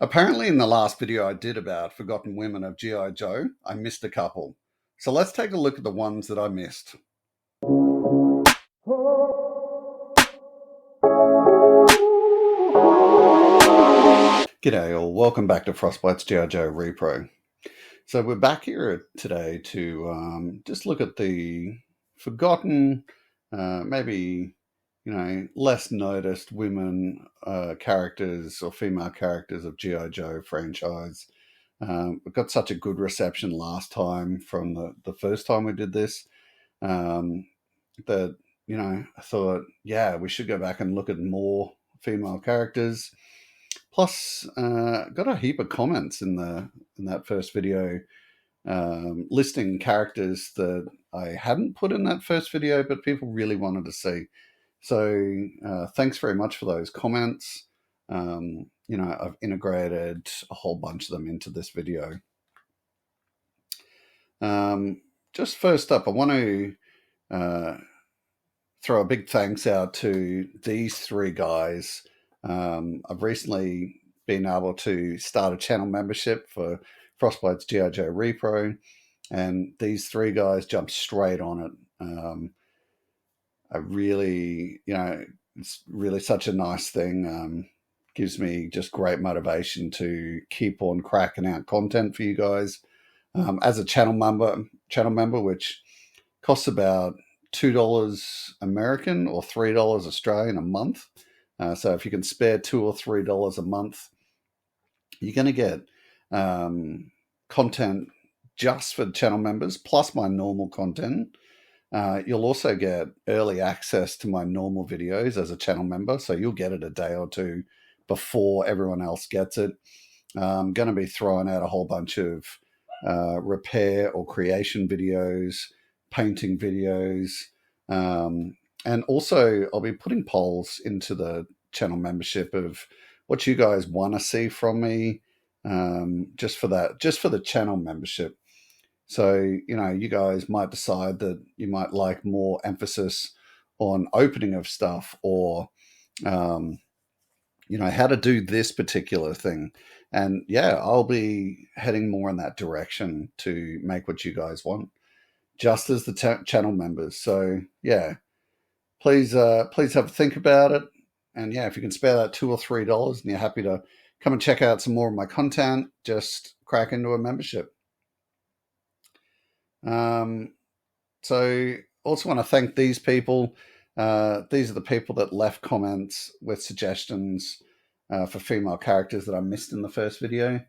Apparently, in the last video I did about Forgotten Women of G.I. Joe, I missed a couple. So let's take a look at the ones that I missed. G'day all, welcome back to Frostbite's G.I. Joe Repro. So we're back here today to just look at the forgotten, maybe, less noticed women characters or female characters of G.I. Joe franchise. We got such a good reception last time from the first time we did this that, I thought, yeah, we should go back and look at more female characters. Plus, got a heap of comments in that first video listing characters that I hadn't put in that first video, but people really wanted to see. So thanks very much for those comments. I've integrated a whole bunch of them into this video. Just first up, I want to throw a big thanks out to these three guys. I've recently been able to start a channel membership for Frostbite's G.I. Joe Repro, and these three guys jumped straight on it. I really, it's really such a nice thing. Gives me just great motivation to keep on cracking out content for you guys. As a channel member, which costs about $2 American or $3 Australian a month. So if you can spare $2 or $3 a month, you're going to get content just for channel members, plus my normal content. You'll also get early access to my normal videos as a channel member, so you'll get it a day or two before everyone else gets it. I'm going to be throwing out a whole bunch of repair or creation videos, painting videos, and also I'll be putting polls into the channel membership of what you guys want to see from me, just for the channel membership. So, you guys might decide that you might like more emphasis on opening of stuff or, how to do this particular thing. And yeah, I'll be heading more in that direction to make what you guys want, just as the channel members. So yeah, please have a think about it. And yeah, if you can spare that $2 or $3 and you're happy to come and check out some more of my content, just crack into a membership. So also want to thank these people. These are the people that left comments with suggestions for female characters that I missed in the first video.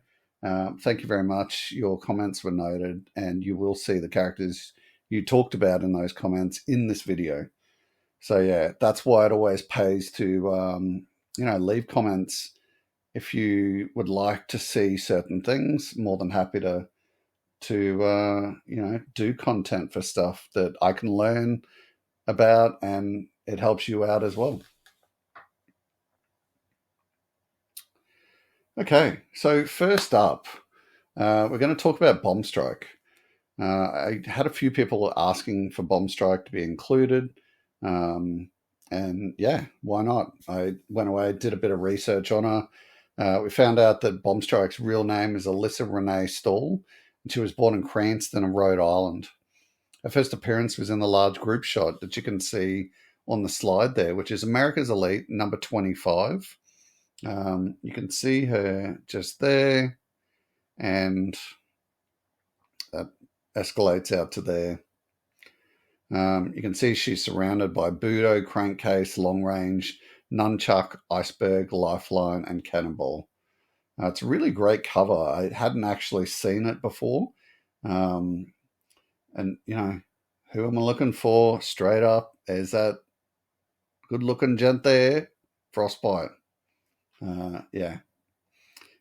Thank you very much. Your comments were noted, and you will see the characters you talked about in those comments in this video. So yeah, that's why it always pays to leave comments if you would like to see certain things. More than happy to do content for stuff that I can learn about, and it helps you out as well. Okay, so first up, we're going to talk about Bomb Strike. I had a few people asking for Bomb Strike to be included, and yeah, why not? I went away, did a bit of research on her. We found out that Bomb Strike's real name is Alyssa Renee Stahl, and she was born in Cranston, Rhode Island. Her first appearance was in the large group shot that you can see on the slide there, which is America's Elite number 25. You can see her just there, and that escalates out to there. You can see she's surrounded by Budo, Crankcase, Long Range, Nunchuck, Iceberg, Lifeline, and Cannonball. It's a really great cover. I hadn't actually seen it before. And, who am I looking for? Straight up, there's that good-looking gent there, Frostbite. Yeah,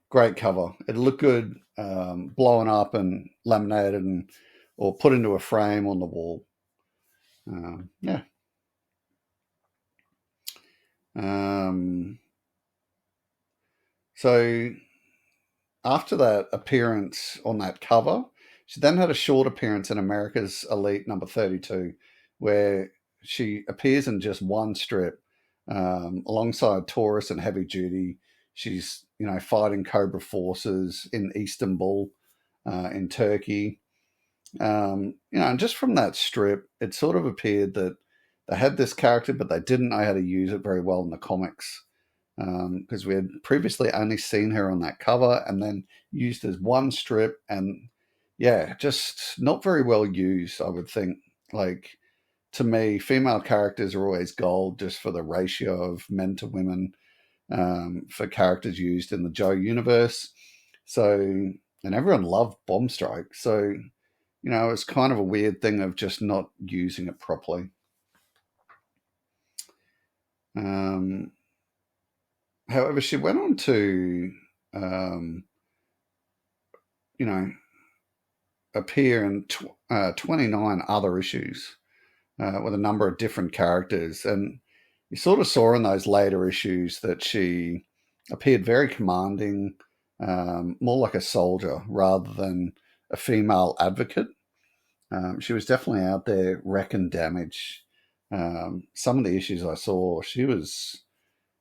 great cover. It'll look good blown up and laminated or put into a frame on the wall. Yeah. So after that appearance on that cover, she then had a short appearance in America's Elite number 32, where she appears in just one strip alongside Taurus and Heavy Duty. She's, fighting Cobra forces in Istanbul, in Turkey. And just from that strip, it sort of appeared that they had this character, but they didn't know how to use it very well in the comics. Because we had previously only seen her on that cover and then used as one strip, and yeah, just not very well used, I would think. Like, to me, female characters are always gold just for the ratio of men to women, for characters used in the Joe universe. So, and everyone loved Bombstrike. So, it's kind of a weird thing of just not using it properly. However, she went on to, you know, appear in 29 other issues, with a number of different characters. And you sort of saw in those later issues that she appeared very commanding, more like a soldier rather than a female advocate. She was definitely out there wrecking damage. Some of the issues I saw, she was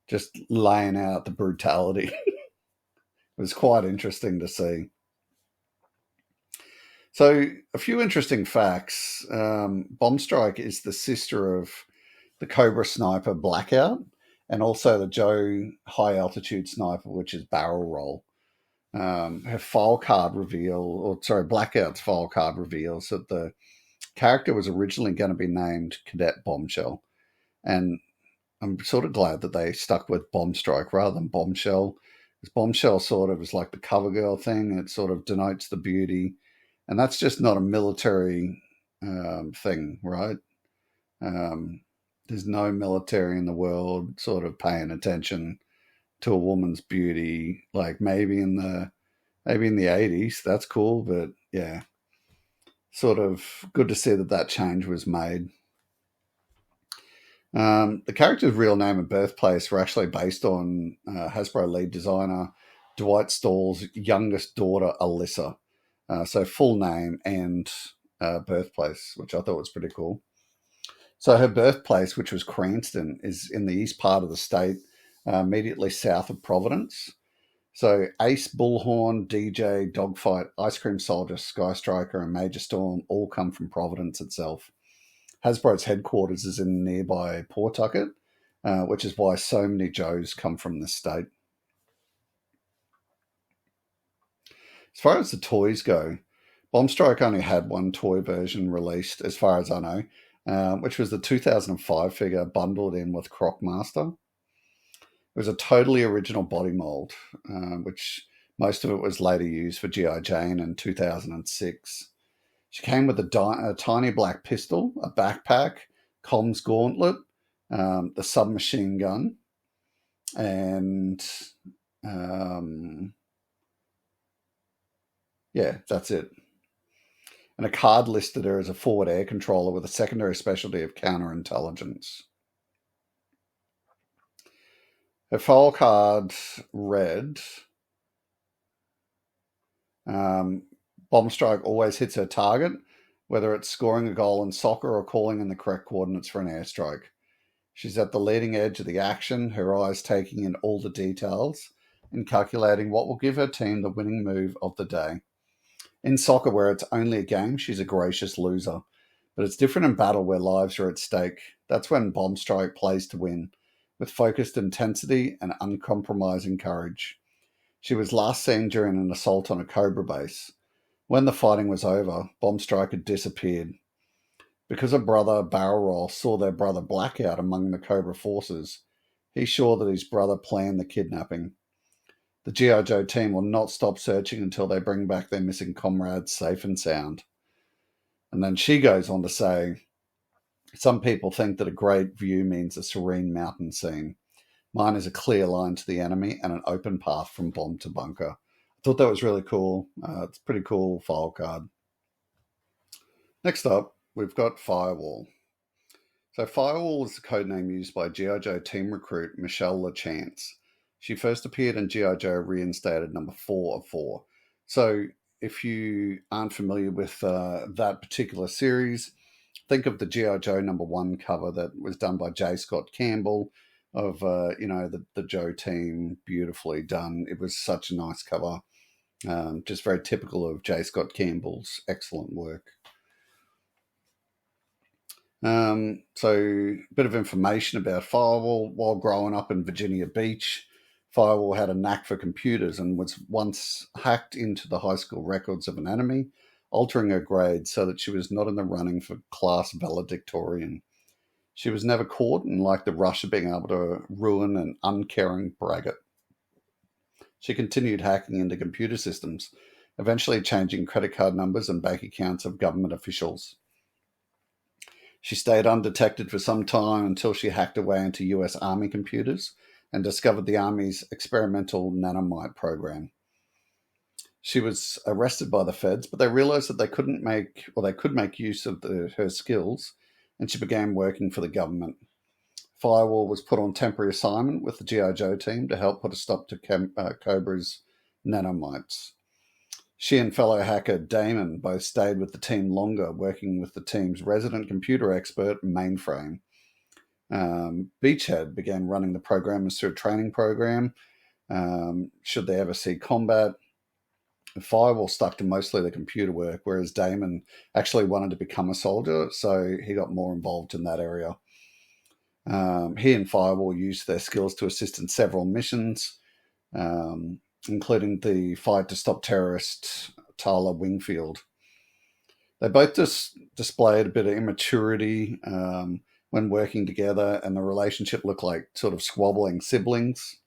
just laying out the brutality. It was quite interesting to see. So, a few interesting facts. Bombstrike is the sister of the Cobra sniper Blackout, and also the Joe high altitude sniper, which is Barrel Roll. Her file card Blackout's file card reveals that the character was originally going to be named Cadet Bombshell. And I'm sort of glad that they stuck with Bombstrike rather than Bombshell, because Bombshell sort of is like the cover girl thing. It sort of denotes the beauty. And that's just not a military thing, right? There's no military in the world sort of paying attention to a woman's beauty. Like maybe in the 80s, that's cool, but yeah, sort of good to see that change was made. The character's real name and birthplace were actually based on Hasbro lead designer Dwight Stahl's youngest daughter, Alyssa. So full name and birthplace, which I thought was pretty cool. So her birthplace, which was Cranston, is in the east part of the state, immediately south of Providence. So Ace, Bullhorn, DJ, Dogfight, Ice Cream Soldier, Sky Striker, and Major Storm all come from Providence itself. Hasbro's headquarters is in nearby Pawtucket, which is why so many Joes come from this state. As far as the toys go, Bombstrike only had one toy version released, as far as I know, which was the 2005 figure bundled in with Crocmaster. It was a totally original body mold, which most of it was later used for G.I. Jane in 2006. She came with a tiny black pistol, a backpack, comms gauntlet, the submachine gun, and yeah, that's it. And a card listed her as a forward air controller with a secondary specialty of counterintelligence. Her file card read, Bombstrike always hits her target, whether it's scoring a goal in soccer or calling in the correct coordinates for an airstrike. She's at the leading edge of the action, her eyes taking in all the details and calculating what will give her team the winning move of the day. In soccer, where it's only a game, she's a gracious loser. But it's different in battle where lives are at stake. That's when Bombstrike plays to win, with focused intensity and uncompromising courage. She was last seen during an assault on a Cobra base. When the fighting was over, Bombstrike had disappeared. Because her brother, Barrel Roll, saw their brother Blackout among the Cobra forces, he's sure that his brother planned the kidnapping. The G.I. Joe team will not stop searching until they bring back their missing comrades safe and sound. And then she goes on to say, some people think that a great view means a serene mountain scene. Mine is a clear line to the enemy and an open path from bomb to bunker. I thought that was really cool. It's a pretty cool file card. Next up, we've got Firewall. So Firewall is the codename used by G.I. Joe team recruit Michelle LaChance. She first appeared in G.I. Joe Reinstated number 4 of 4. So if you aren't familiar with that particular series, think of the G.I. Joe number 1 cover that was done by J. Scott Campbell of the Joe team. Beautifully done. It was such a nice cover. Just very typical of J. Scott Campbell's excellent work. So a bit of information about Firewall. While growing up in Virginia Beach, Firewall had a knack for computers and was once hacked into the high school records of an enemy, altering her grade so that she was not in the running for class valedictorian. She was never caught and liked the rush of being able to ruin an uncaring braggart. She continued hacking into computer systems, eventually changing credit card numbers and bank accounts of government officials. She stayed undetected for some time until she hacked her way into US Army computers and discovered the Army's experimental nanomite program. She was arrested by the feds, but they realized that they could make use of her skills, and she began working for the government. Firewall was put on temporary assignment with the G.I. Joe team to help put a stop to Cobra's nanomites. She and fellow hacker Damon both stayed with the team longer, working with the team's resident computer expert, Mainframe. Beachhead began running the programmers through a training program, should they ever see combat. Firewall stuck to mostly the computer work, whereas Damon actually wanted to become a soldier, so he got more involved in that area. He and Firewall used their skills to assist in several missions, including the fight to stop terrorist Tyler Wingfield. They both displayed a bit of immaturity when working together, and the relationship looked like sort of squabbling siblings.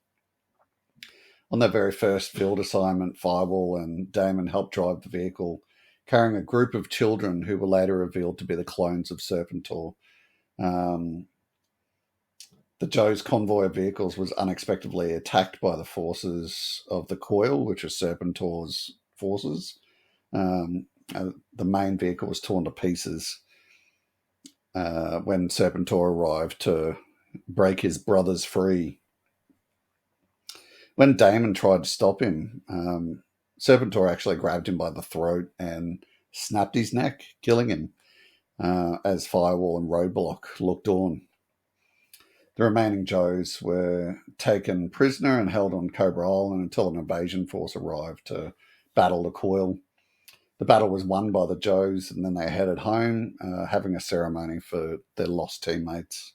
On their very first field assignment, Firewall and Damon helped drive the vehicle, carrying a group of children who were later revealed to be the clones of Serpentor. The Joe's convoy of vehicles was unexpectedly attacked by the forces of the Coil, which was Serpentor's forces. The main vehicle was torn to pieces when Serpentor arrived to break his brothers free. When Damon tried to stop him, Serpentor actually grabbed him by the throat and snapped his neck, killing him, as Firewall and Roadblock looked on. The remaining Joes were taken prisoner and held on Cobra Island until an invasion force arrived to battle the Coil. The battle was won by the Joes, and then they headed home, having a ceremony for their lost teammates.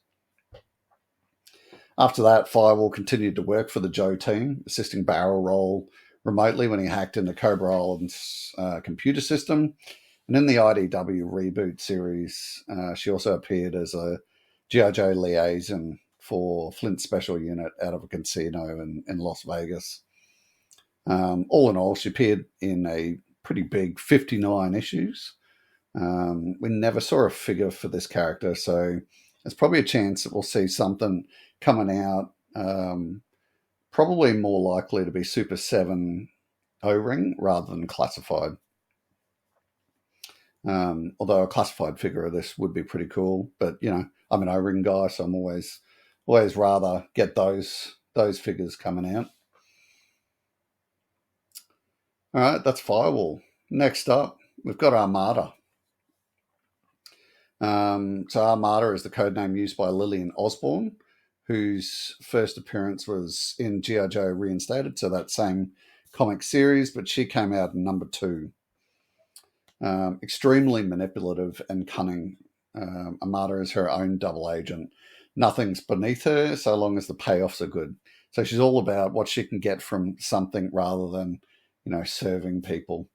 After that, Firewall continued to work for the Joe team, assisting Barrel Roll remotely when he hacked into Cobra Island's computer system. And in the IDW reboot series, she also appeared as a G.I. Joe liaison for Flint's special unit out of a casino in Las Vegas. All in all, she appeared in a pretty big 59 issues. We never saw a figure for this character, so there's probably a chance that we'll see something coming out, probably more likely to be Super 7 O-Ring rather than classified. Although a classified figure of this would be pretty cool, but I'm an O-Ring guy, so I'm always rather get those figures coming out. All right, that's Firewall. Next up, we've got Armada. So Armada is the codename used by Lillian Osborne, whose first appearance was in G.I. Joe Reinstated, so that same comic series, but she came out in number 2. Extremely manipulative and cunning. Armada is her own double agent. Nothing's beneath her so long as the payoffs are good. So she's all about what she can get from something rather than, serving people.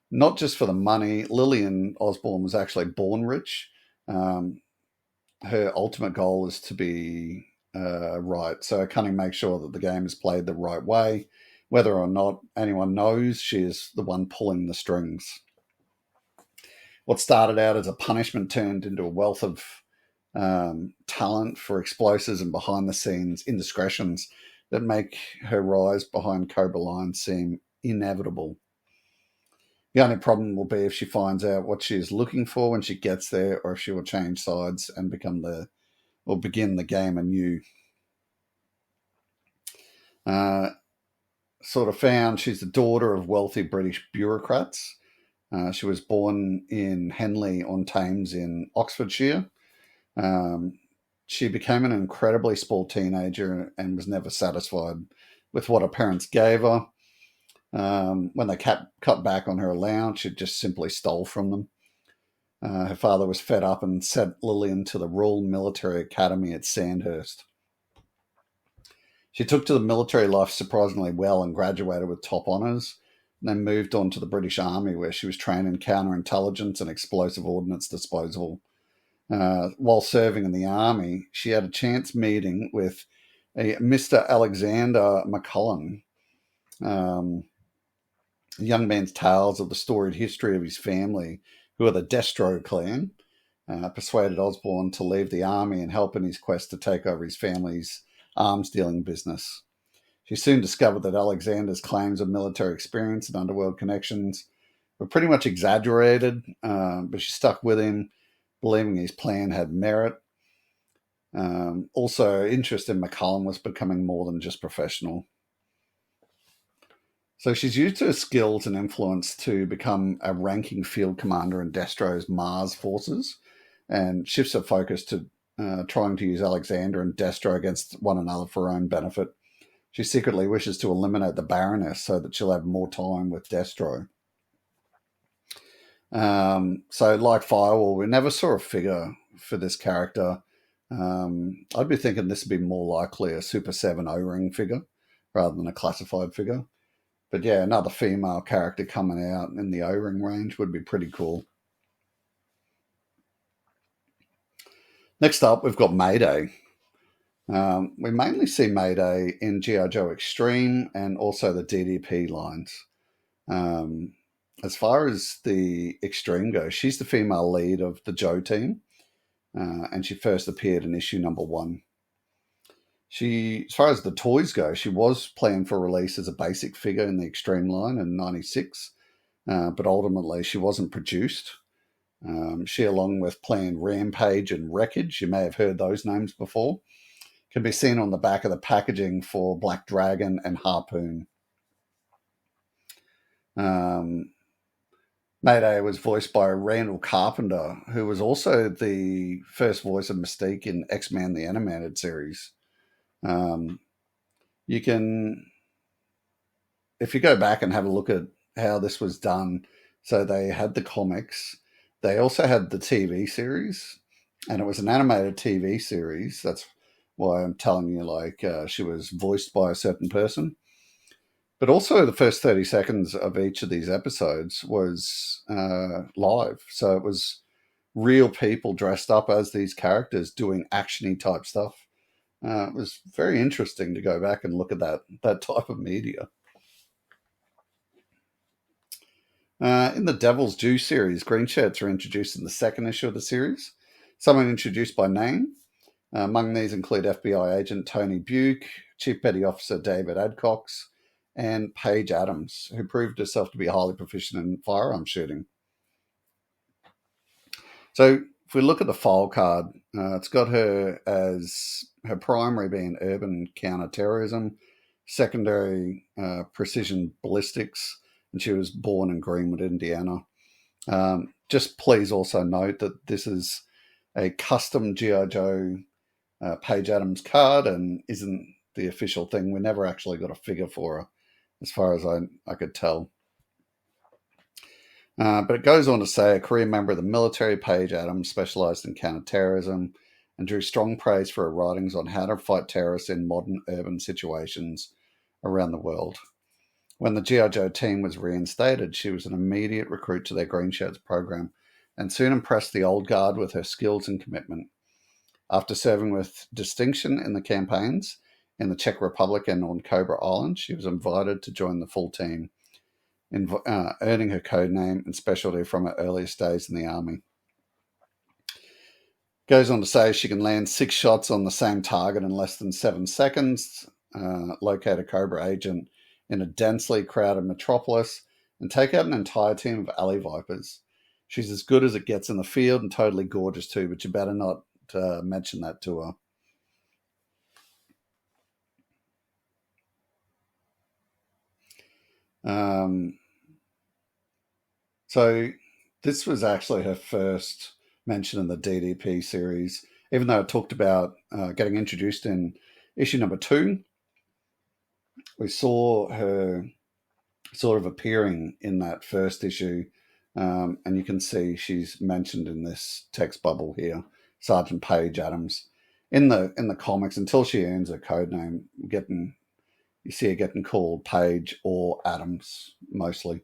Not just for the money. Lillian Osborne was actually born rich. Her ultimate goal is to be right. So cunning makes sure that the game is played the right way. Whether or not anyone knows, she is the one pulling the strings. What started out as a punishment turned into a wealth of talent for explosives and behind-the-scenes indiscretions that make her rise behind Cobra Line seem inevitable. The only problem will be if she finds out what she is looking for when she gets there, or if she will change sides and begin the game anew. Sort of found she's the daughter of wealthy British bureaucrats. She was born in Henley-on-Thames in Oxfordshire. she became an incredibly spoiled teenager and was never satisfied with what her parents gave her. When they cut back on her allowance, she just simply stole from them. Her father was fed up and sent Lillian to the Royal Military Academy at Sandhurst. She took to the military life surprisingly well and graduated with top honours, and then moved on to the British Army, where she was trained in counterintelligence and explosive ordnance disposal. While serving in the Army, she had a chance meeting with a Mr. Alexander McCullen. The young man's tales of the storied history of his family, who are the Destro clan, persuaded Osborne to leave the army and help in his quest to take over his family's arms dealing business. She soon discovered that Alexander's claims of military experience and underworld connections were pretty much exaggerated, but she stuck with him, believing his plan had merit. Also, interest in McCullum was becoming more than just professional. So she's used her skills and influence to become a ranking field commander in Destro's Mars forces, and shifts her focus to trying to use Alexander and Destro against one another for her own benefit. She secretly wishes to eliminate the Baroness so that she'll have more time with Destro. So, like Firewall, we never saw a figure for this character. I'd be thinking this would be more likely a Super 7 O-ring figure rather than a classified figure. But yeah, another female character coming out in the O-ring range would be pretty cool. Next up, we've got Mayday. We mainly see Mayday in G.I. Joe Extreme and also the DDP lines. As far as the Extreme goes, she's the female lead of the Joe team, and she first appeared in issue number 1. As far as the toys go, she was planned for release as a basic figure in the Extreme line in '96, but ultimately she wasn't produced. She, along with planned Rampage and Wreckage, you may have heard those names before, can be seen on the back of the packaging for Black Dragon and Harpoon. Mayday was voiced by Randall Carpenter, who was also the first voice of Mystique in X-Men the Animated Series. You can, if you go back and have a look at how this was done, so they had the comics, they also had the TV series, and it was an animated TV series. That's why I'm telling you, she was voiced by a certain person. But also the first 30 seconds of each of these episodes was live. So it was real people dressed up as these characters doing action-y type stuff. It was very interesting to go back and look at that type of media. In the Devil's Due series, green shirts are introduced in the second issue of the series. Some are introduced by name. Among these include FBI agent Tony Buke, Chief Petty Officer David Adcox, and Paige Adams, who proved herself to be highly proficient in firearm shooting. So if we look at the file card, it's got her as her primary being urban counterterrorism, secondary precision ballistics, and she was born in Greenwood, Indiana. Just please also note that this is a custom G.I. Joe Paige Adams card and isn't the official thing. We never actually got a figure for her, as far as I could tell. But it goes on to say, a career member of the military, Paige Adams specialized in counterterrorism and drew strong praise for her writings on how to fight terrorists in modern urban situations around the world. When the G.I. Joe team was reinstated, she was an immediate recruit to their Green Shirts program and soon impressed the old guard with her skills and commitment. After serving with distinction in the campaigns in the Czech Republic and on Cobra Island, she was invited to join the full team, earning her code name and specialty from her earliest days in the Army. Goes on to say she can land 6 shots on the same target in less than 7 seconds, locate a Cobra agent in a densely crowded metropolis, and take out an entire team of alley vipers. She's as good as it gets in the field and totally gorgeous too, but you better not mention that to her. So this was actually her first mention in the DDP series, even though it talked about getting introduced in issue number 2, we saw her sort of appearing in that first issue, and you can see she's mentioned in this text bubble here, Sergeant Paige Adams. In the comics, until she earns her code name, you see her getting called Paige or Adams mostly.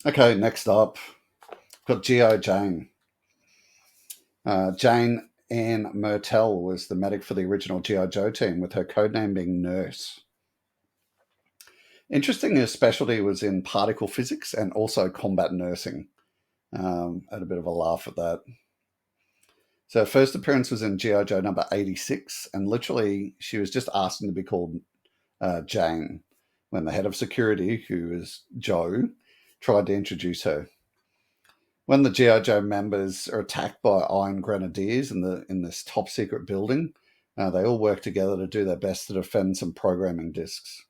Okay, next up, we've got G.I. Jane. Jane Ann Myrtle was the medic for the original G.I. Joe team, with her codename being Nurse. Interesting, her specialty was in particle physics and also combat nursing. I had a bit of a laugh at that. So her first appearance was in G.I. Joe number 86, and literally she was just asking to be called Jane when the head of security, who is Joe, tried to introduce her. When the G.I. Joe members are attacked by Iron Grenadiers in this top secret building, they all work together to do their best to defend some programming disks.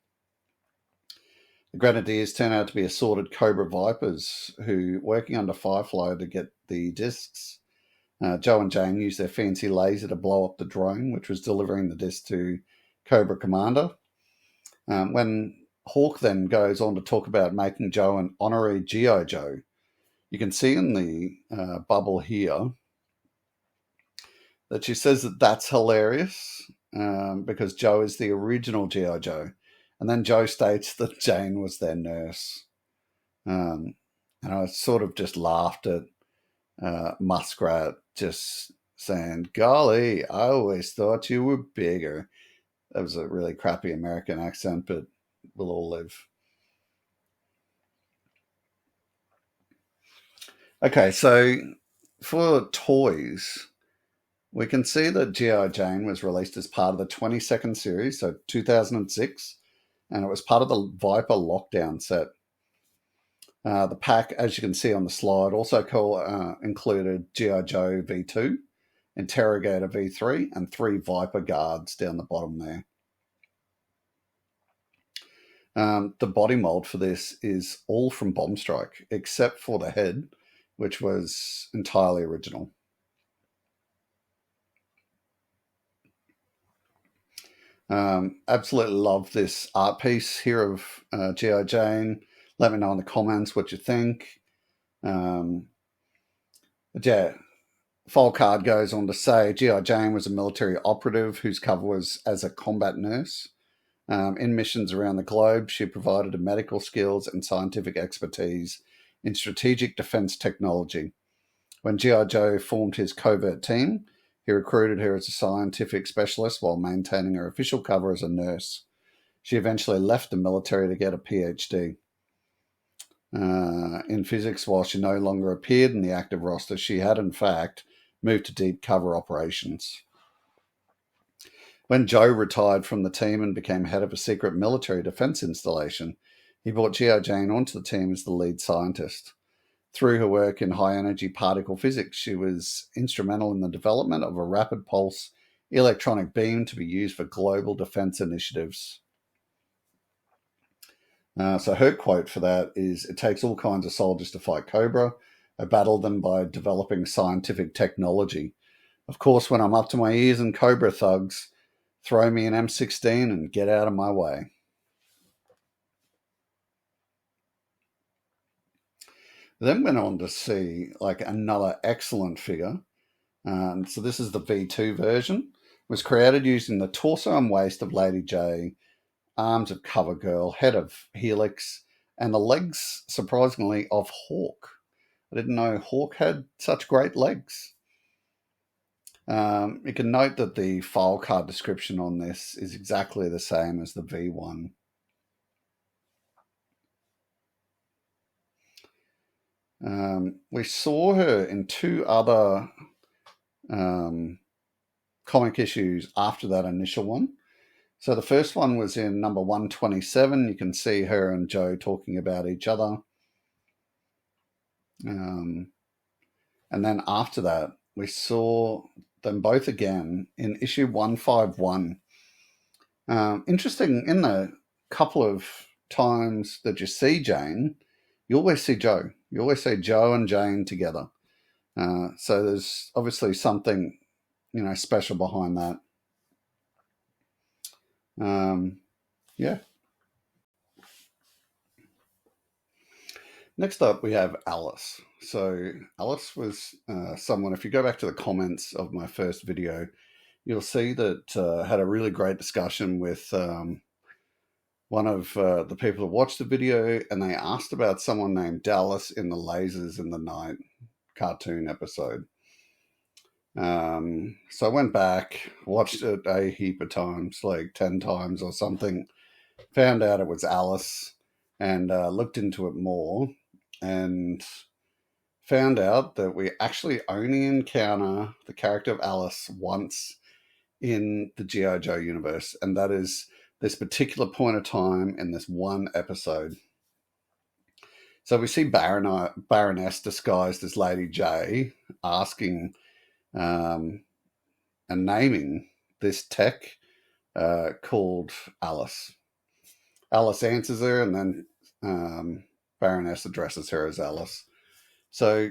The Grenadiers turn out to be assorted Cobra Vipers who, working under Firefly to get the disks, Joe and Jane use their fancy laser to blow up the drone, which was delivering the disc to Cobra Commander. When Hawk then goes on to talk about making Joe an honorary G.I. Joe, you can see in the bubble here that she says that that's hilarious because Joe is the original G.I. Joe. And then Joe states that Jane was their nurse. And I sort of just laughed at Muskrat just saying, golly, I always thought you were bigger. That was a really crappy American accent, but we'll all live. Okay, so for toys, we can see that G.I. Jane was released as part of the 22nd series, so 2006, and it was part of the Viper Lockdown set. The pack, as you can see on the slide, also included G.I. Joe V2, Interrogator V3, and 3 Viper guards down the bottom there. The body mold for this is all from Bomb Strike, except for the head, which was entirely original. Absolutely love this art piece here of G.I. Jane. Let me know in the comments what you think. Yeah, file card goes on to say G.I. Jane was a military operative whose cover was as a combat nurse. In missions around the globe, she provided medical skills and scientific expertise in strategic defense technology. When G.I. Joe formed his covert team, he recruited her as a scientific specialist while maintaining her official cover as a nurse. She eventually left the military to get a PhD. In physics, while she no longer appeared in the active roster, she had, in fact, moved to deep cover operations. When Joe retired from the team and became head of a secret military defense installation, he brought G.I. Jane onto the team as the lead scientist. Through her work in high-energy particle physics, she was instrumental in the development of a rapid pulse electronic beam to be used for global defense initiatives. So her quote for that is, "It takes all kinds of soldiers to fight Cobra. I battle them by developing scientific technology. Of course, when I'm up to my ears in Cobra thugs, throw me an M16 and get out of my way." Then went on to see like another excellent figure. So this is the V2 version. It was created using the torso and waist of Lady J, arms of CoverGirl, head of Helix, and the legs, surprisingly, of Hawk. I didn't know Hawk had such great legs. You can note that the file card description on this is exactly the same as the V1. We saw her in 2 other comic issues after that initial one. So the first one was in number 127. You can see her and Joe talking about each other. And then after that, we saw them both again in issue 151. Interesting, in the couple of times that you see Jane, you always see Joe. You always see Joe and Jane together. So there's obviously something, special behind that. Yeah. Next up, we have Alice. So Alice was someone, if you go back to the comments of my first video, you'll see that had a really great discussion with one of the people who watched the video, and they asked about someone named Dallas in the Lasers in the Night cartoon episode. So I went back, watched it a heap of times, like 10 times or something, found out it was Alice, and looked into it more, and found out that we actually only encounter the character of Alice once in the G.I. Joe universe, and that is this particular point of time in this one episode. So we see Baroness disguised as Lady J asking and naming this tech called Alice. Alice answers her, and then Baroness addresses her as Alice. So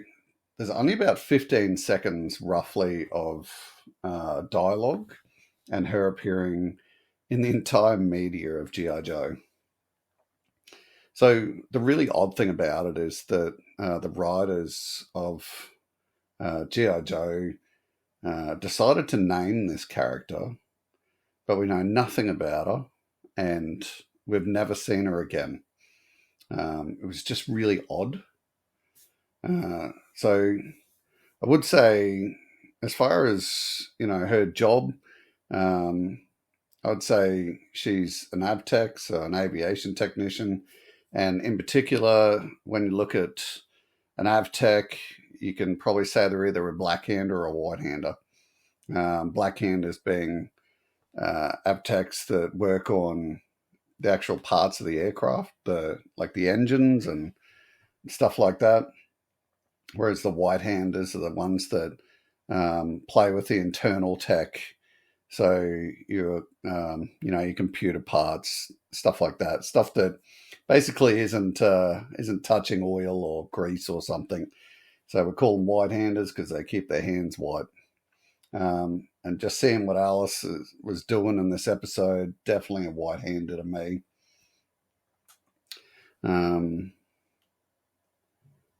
there's only about 15 seconds roughly of dialogue and her appearing in the entire media of G.I. Joe. So the really odd thing about it is that the writers of G.I. Joe decided to name this character, but we know nothing about her, and we've never seen her again. It was just really odd. So I would say, as far as, her job, I would say she's an AvTech, so an aviation technician. And in particular, when you look at an AvTech, you can probably say they're either a blackhander or a whitehander. Blackhanders being AvTechs that work on the actual parts of the aircraft, like the engines and stuff like that. Whereas the whitehanders are the ones that play with the internal tech. So your computer parts, stuff like that, stuff that basically isn't touching oil or grease or something. So we call them white-handers because they keep their hands white. And just seeing what Alice was doing in this episode, definitely a white-hander to me.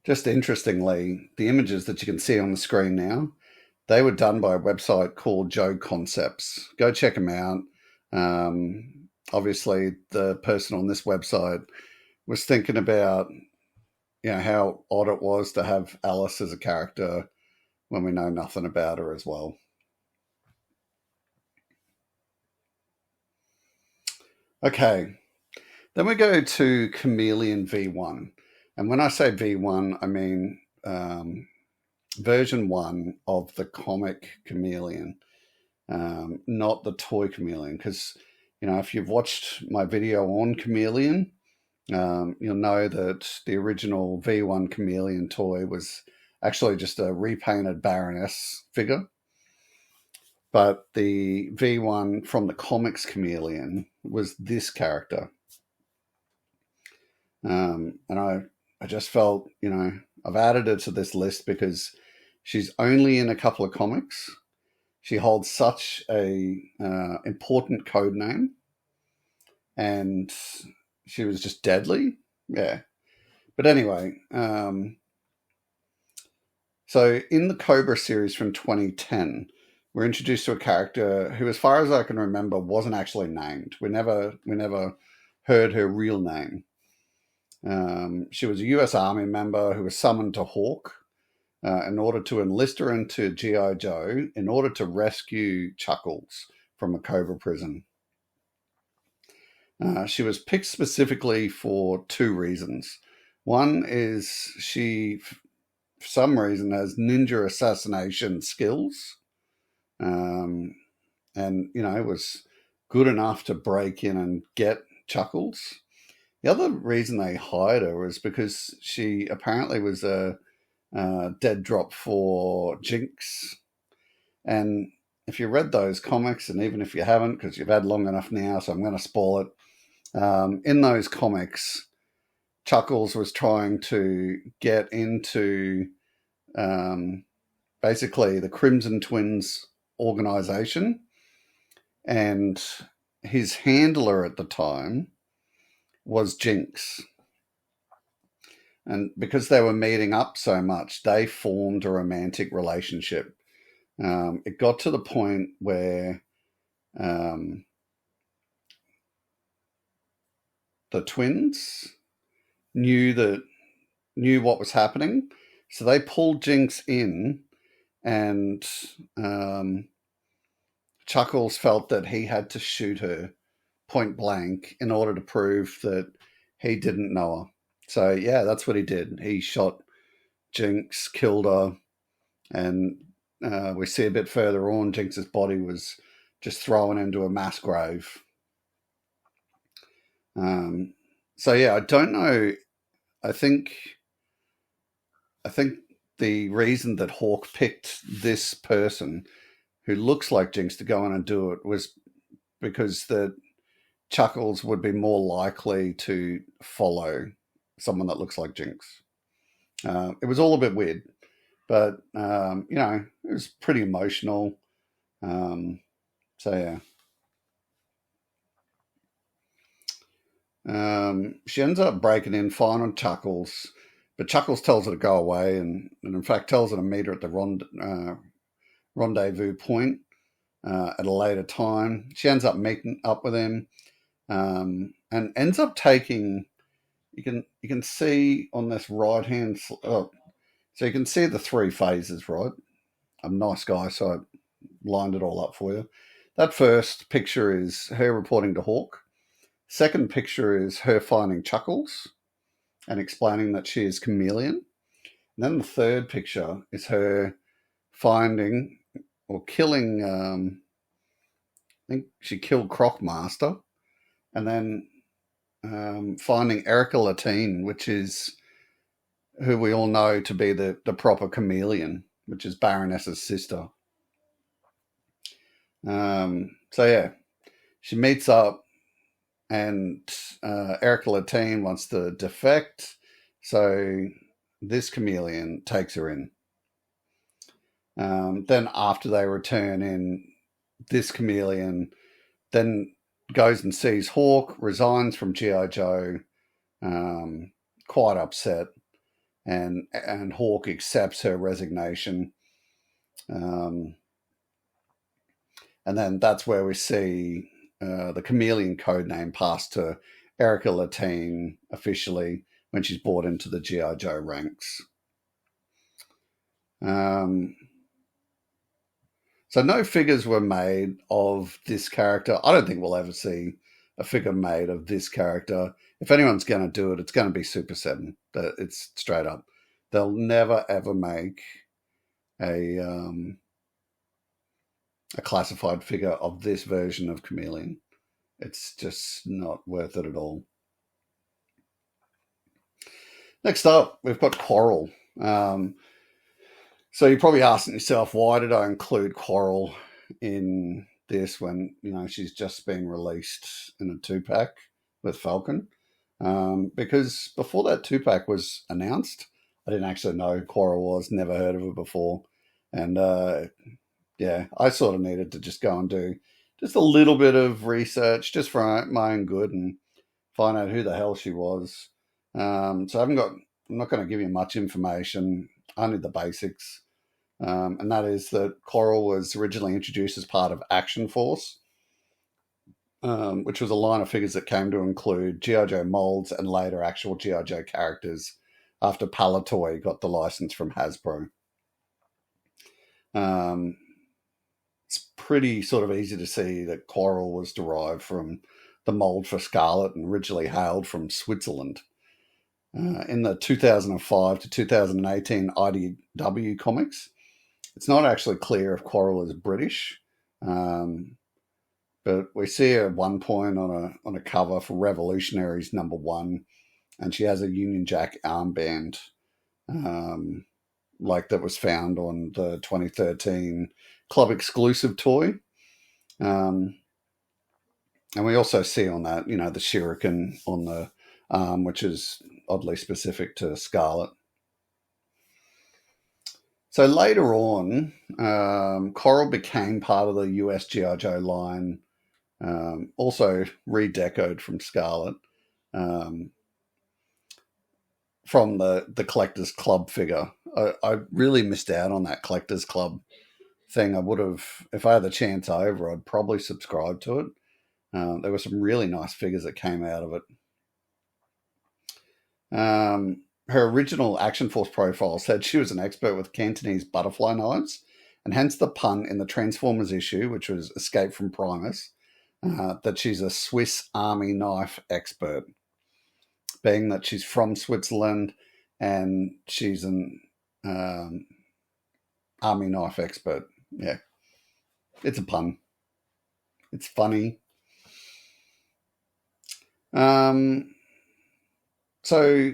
Just interestingly, the images that you can see on the screen now, they were done by a website called Joe Concepts. Go check them out. Obviously, the person on this website was thinking about, how odd it was to have Alice as a character when we know nothing about her as well. Okay, then we go to Chameleon V1. And when I say V1, I mean version 1 of the comic Chameleon, not the toy Chameleon. Because, if you've watched my video on Chameleon, you'll know that the original V1 Chameleon toy was actually just a repainted Baroness figure. But the V1 from the comics Chameleon was this character. And I just felt, I've added her to this list because she's only in a couple of comics. She holds such a important code name, and she was just deadly. Yeah. But anyway, so in the Cobra series from 2010, we're introduced to a character who, as far as I can remember, wasn't actually named. We never heard her real name. She was a US Army member who was summoned to Hawk in order to enlist her into G.I. Joe in order to rescue Chuckles from a Cobra prison. She was picked specifically for two reasons. One is she, for some reason, has ninja assassination skills, and was good enough to break in and get Chuckles. The other reason they hired her was because she apparently was a dead drop for Jinx. And if you read those comics, and even if you haven't, because you've had long enough now, so I'm going to spoil it. In those comics, Chuckles was trying to get into basically the Crimson Twins organization, and his handler at the time was Jinx. And because they were meeting up so much, they formed a romantic relationship. It got to the point where the twins knew what was happening, so they pulled Jinx in, and Chuckles felt that he had to shoot her point blank in order to prove that he didn't know her. So yeah, that's what he did. He shot Jinx, killed her, and we see a bit further on, Jinx's body was just thrown into a mass grave. So yeah, I don't know. I think the reason that Hawk picked this person who looks like Jinx to go in and do it was because that Chuckles would be more likely to follow someone that looks like Jinx. It was all a bit weird, but it was pretty emotional. So yeah. She ends up breaking in, finding Chuckles, but Chuckles tells her to go away, and in fact tells her to meet her at the rendezvous point at a later time. She ends up meeting up with him, and ends up taking. You can see on this right hand. So you can see the three phases, right? I'm a nice guy, so I lined it all up for you. That first picture is her reporting to Hawk. Second picture is her finding Chuckles and explaining that she is Chameleon. And then the third picture is her finding or killing, I think she killed Crocmaster, and then finding Erica Latine, which is who we all know to be the proper Chameleon, which is Baroness's sister. So yeah, she meets up, and Erica Latine wants to defect, so this Chameleon takes her in. Then after they return in, this Chameleon then goes and sees Hawk, resigns from G.I. Joe, quite upset, and Hawk accepts her resignation. And then that's where we see the Chameleon codename passed to Erica Latine officially when she's brought into the G.I. Joe ranks. So no figures were made of this character. I don't think we'll ever see a figure made of this character. If anyone's going to do it, it's going to be Super 7. It's straight up. They'll never, ever make a classified figure of this version of Chameleon. It's just not worth it at all. Next up, we've got Quarrel. So you're probably asking yourself, why did I include Quarrel in this when, she's just been released in a 2-pack with Falcon? Because before that 2-pack was announced, I didn't actually know who Quarrel was, never heard of her before. And I sort of needed to just go and do just a little bit of research just for my own good and find out who the hell she was. So I'm not going to give you much information, only the basics. And that is that Quarrel was originally introduced as part of Action Force, which was a line of figures that came to include G.I. Joe molds and later actual G.I. Joe characters after Palitoy got the license from Hasbro. It's pretty sort of easy to see that Quarrel was derived from the mold for Scarlet and originally hailed from Switzerland. In the 2005 to 2018 IDW comics, it's not actually clear if Quarrel is British, but we see her at one point on a cover for Revolutionaries #1, and she has a Union Jack armband, like that was found on the 2013 club exclusive toy. And we also see on that, the shuriken on the arm, which is oddly specific to Scarlet. So later on, Quarrel became part of the US G.I. Joe line, also redecoed from Scarlet, from the Collectors Club figure. I really missed out on that Collectors Club thing. I would have, if I had the chance over, I'd probably subscribe to it. There were some really nice figures that came out of it. Her original Action Force profile said she was an expert with Cantonese butterfly knives, and hence the pun in the Transformers issue, which was Escape from Primus, that she's a Swiss Army knife expert, being that she's from Switzerland and she's an army knife expert. Yeah, it's a pun. It's funny. So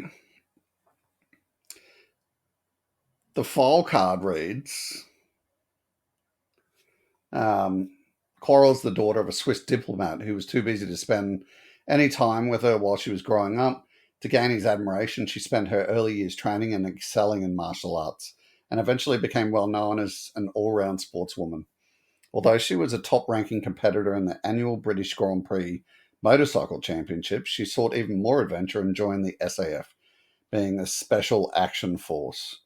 the file card reads, Quarrel's the daughter of a Swiss diplomat who was too busy to spend any time with her while she was growing up. To gain his admiration, she spent her early years training and excelling in martial arts, and eventually became well known as an all-round sportswoman. Although she was a top-ranking competitor in the annual British Grand Prix Motorcycle Championships, she sought even more adventure and joined the SAF, being a Special Action Force.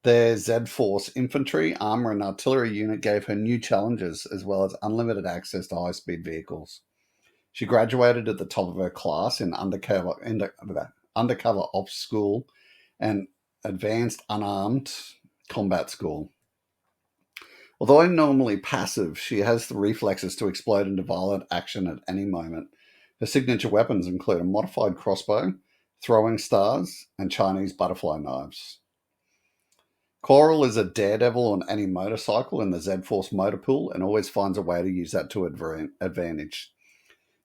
Their Z-Force infantry, armor, and artillery unit gave her new challenges, as well as unlimited access to high-speed vehicles. She graduated at the top of her class in undercover ops school and advanced unarmed combat school. Although normally passive, she has the reflexes to explode into violent action at any moment. Her signature weapons include a modified crossbow, throwing stars, and Chinese butterfly knives. Quarrel is a daredevil on any motorcycle in the Z-Force motor pool and always finds a way to use that to advantage.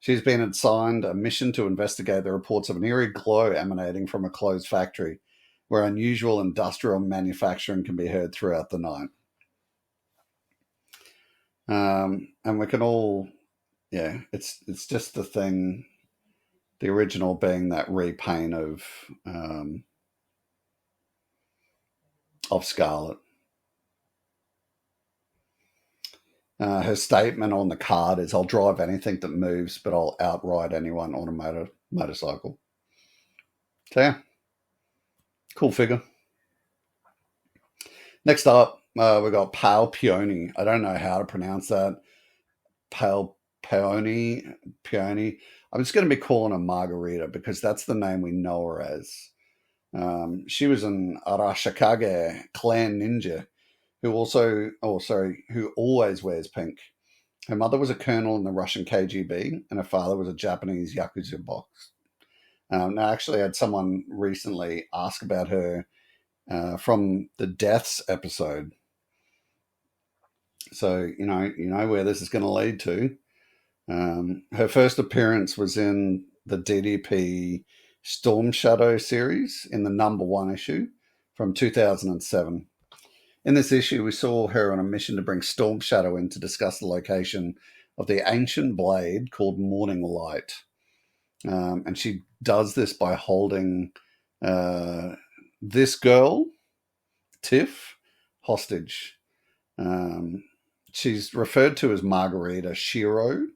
She's been assigned a mission to investigate the reports of an eerie glow emanating from a closed factory, where unusual industrial manufacturing can be heard throughout the night. And we can all, it's just the thing, the original being that repaint of Scarlet. Her statement on the card is, I'll drive anything that moves, but I'll outride anyone on a motorcycle. So yeah, cool figure. Next up, we got Peony. I don't know how to pronounce that. Peony. I'm just going to be calling her Margarita because that's the name we know her as. She was an Arashikage clan ninja who always wears pink. Her mother was a colonel in the Russian KGB, and her father was a Japanese Yakuza boss. Now, I actually had someone recently ask about her from the Deaths episode. So, you know where this is going to lead to. Her first appearance was in the DDP Storm Shadow series in the #1 issue from 2007. In this issue, we saw her on a mission to bring Storm Shadow in to discuss the location of the ancient blade called Morning Light. And she does this by holding this girl, Tiff, hostage. She's referred to as Margarita Shiro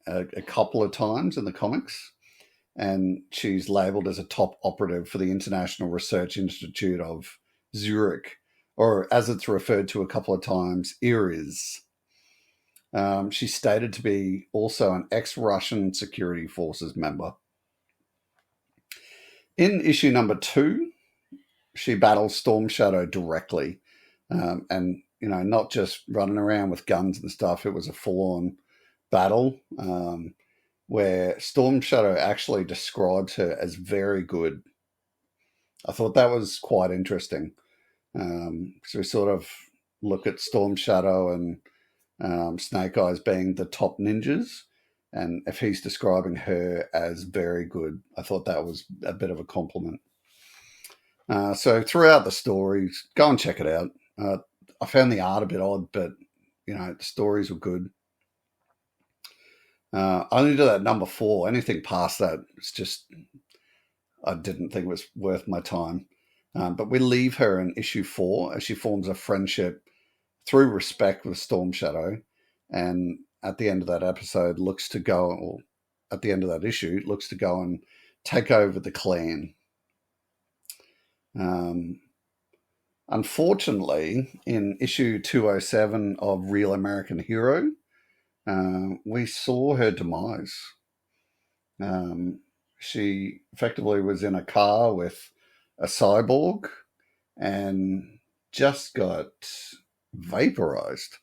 a couple of times in the comics, and she's labeled as a top operative for the International Research Institute of Zurich, or as it's referred to a couple of times, IRIS. She's stated to be also an ex-Russian security forces member. In issue #2, she battles Storm Shadow directly, and not just running around with guns and stuff. It was a full-on battle where Storm Shadow actually describes her as very good. I thought that was quite interesting. So we sort of look at Storm Shadow and Snake Eyes being the top ninjas, and if he's describing her as very good, I thought that was a bit of a compliment. So throughout the stories, go and check it out. I found the art a bit odd, but the stories were good. Only to that #4. Anything past that, it's just I didn't think it was worth my time. But we leave her in issue 4 as she forms a friendship through respect with Storm Shadow, and at the end of that episode looks to go, or at the end of that issue, looks to go and take over the clan. Unfortunately, in issue 207 of Real American Hero, we saw her demise. She effectively was in a car with a cyborg and just got vaporized.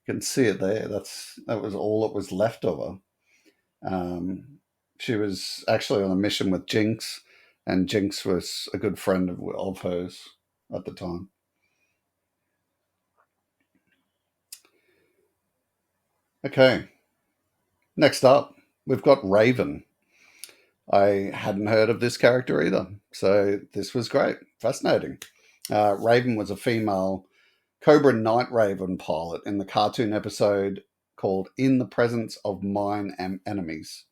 You can see it there. That was all that was left of her. She was actually on a mission with Jinx, and Jinx was a good friend of hers at the time. Okay, next up, we've got Raven. I hadn't heard of this character either, so this was great, fascinating. Raven was a female Cobra Night Raven pilot in the cartoon episode called In the Presence of Mine Enemies,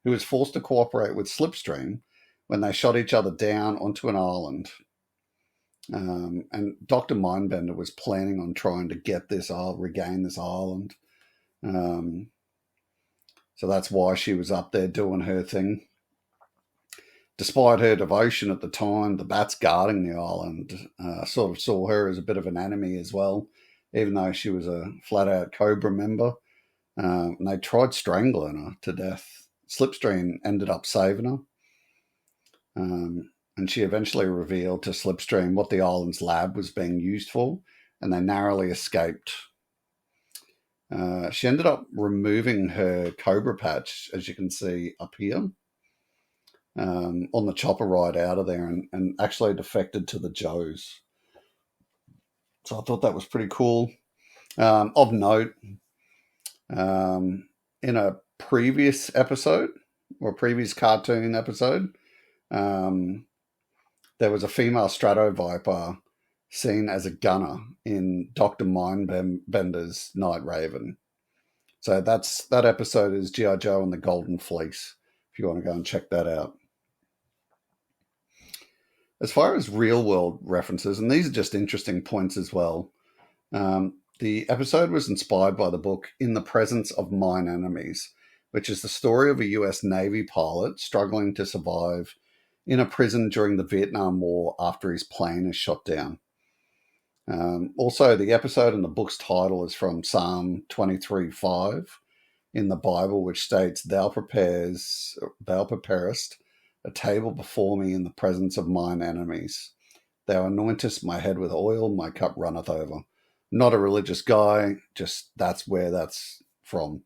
who was forced to cooperate with Slipstream when they shot each other down onto an island. And Dr. Mindbender was planning on trying to regain this island. So that's why she was up there doing her thing. Despite her devotion at the time, the bats guarding the island sort of saw her as a bit of an enemy as well, even though she was a flat-out Cobra member. And they tried strangling her to death. Slipstream ended up saving her. And she eventually revealed to Slipstream what the island's lab was being used for, and they narrowly escaped. She ended up removing her Cobra patch, as you can see up here, on the chopper ride out of there, and actually defected to the Joes. So I thought that was pretty cool. Of note, in a previous episode, or previous cartoon episode, there was a female Strato Viper seen as a gunner in Dr. Mindbender's Night Raven. So that episode is G.I. Joe and the Golden Fleece, if you want to go and check that out. As far as real-world references, and these are just interesting points as well, the episode was inspired by the book In the Presence of Mine Enemies, which is the story of a US Navy pilot struggling to survive in a prison during the Vietnam War after his plane is shot down. Also, the episode and the book's title is from Psalm 23:5 in the Bible, which states, Thou preparest a table before me in the presence of mine enemies. Thou anointest my head with oil, my cup runneth over. Not a religious guy, just that's where that's from.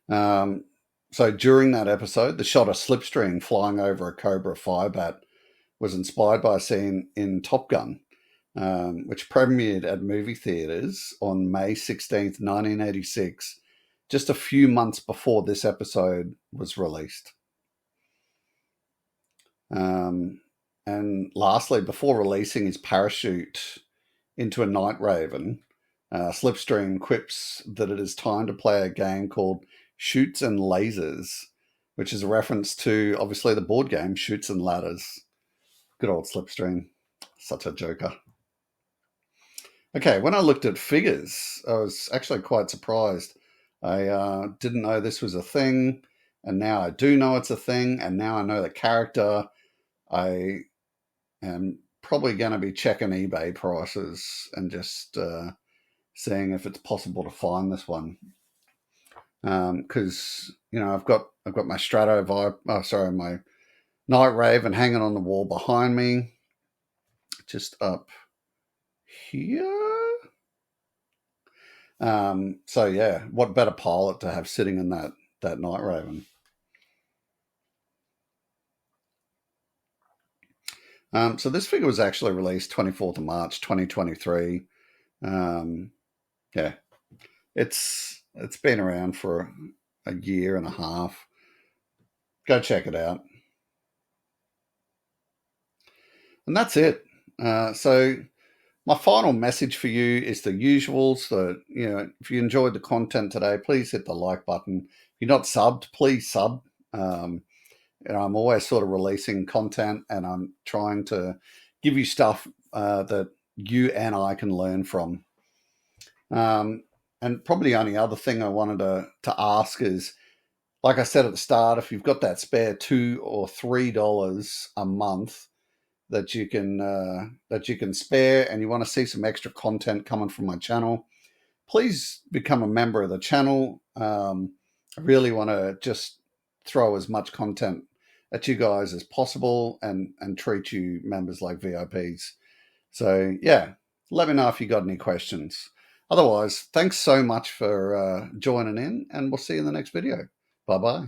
So during that episode, the shot of Slipstream flying over a Cobra Firebat was inspired by a scene in Top Gun, which premiered at movie theaters on May 16th, 1986, just a few months before this episode was released. And lastly, before releasing his parachute into a Night Raven, Slipstream quips that it is time to play a game called Shoots and Lasers, which is a reference to, obviously, the board game Shoots and Ladders. Good old Slipstream. Such a joker. Okay, when I looked at figures, I was actually quite surprised. I didn't know this was a thing, and now I do know it's a thing, and now I know the character. I am probably going to be checking eBay prices and just seeing if it's possible to find this one. Because I've got my Strato Vibe, my Night Raven hanging on the wall behind me, just up here. So yeah, what better pilot to have sitting in that Night Raven? So this figure was actually released 24th of March 2023. Yeah, it's been around for a year and a half. Go check it out. And that's it. So my final message for you is the usual. So, if you enjoyed the content today, please hit the like button. If you're not subbed, please sub. I'm always sort of releasing content, and I'm trying to give you stuff that you and I can learn from. And probably the only other thing I wanted to ask is, like I said at the start, if you've got that spare $2 or $3 a month that you can spare, and you want to see some extra content coming from my channel, please become a member of the channel. I really want to just throw as much content at you guys as possible, and treat you members like VIPs. So yeah, let me know if you got any questions. Otherwise, thanks so much for joining in, and we'll see you in the next video. Bye bye.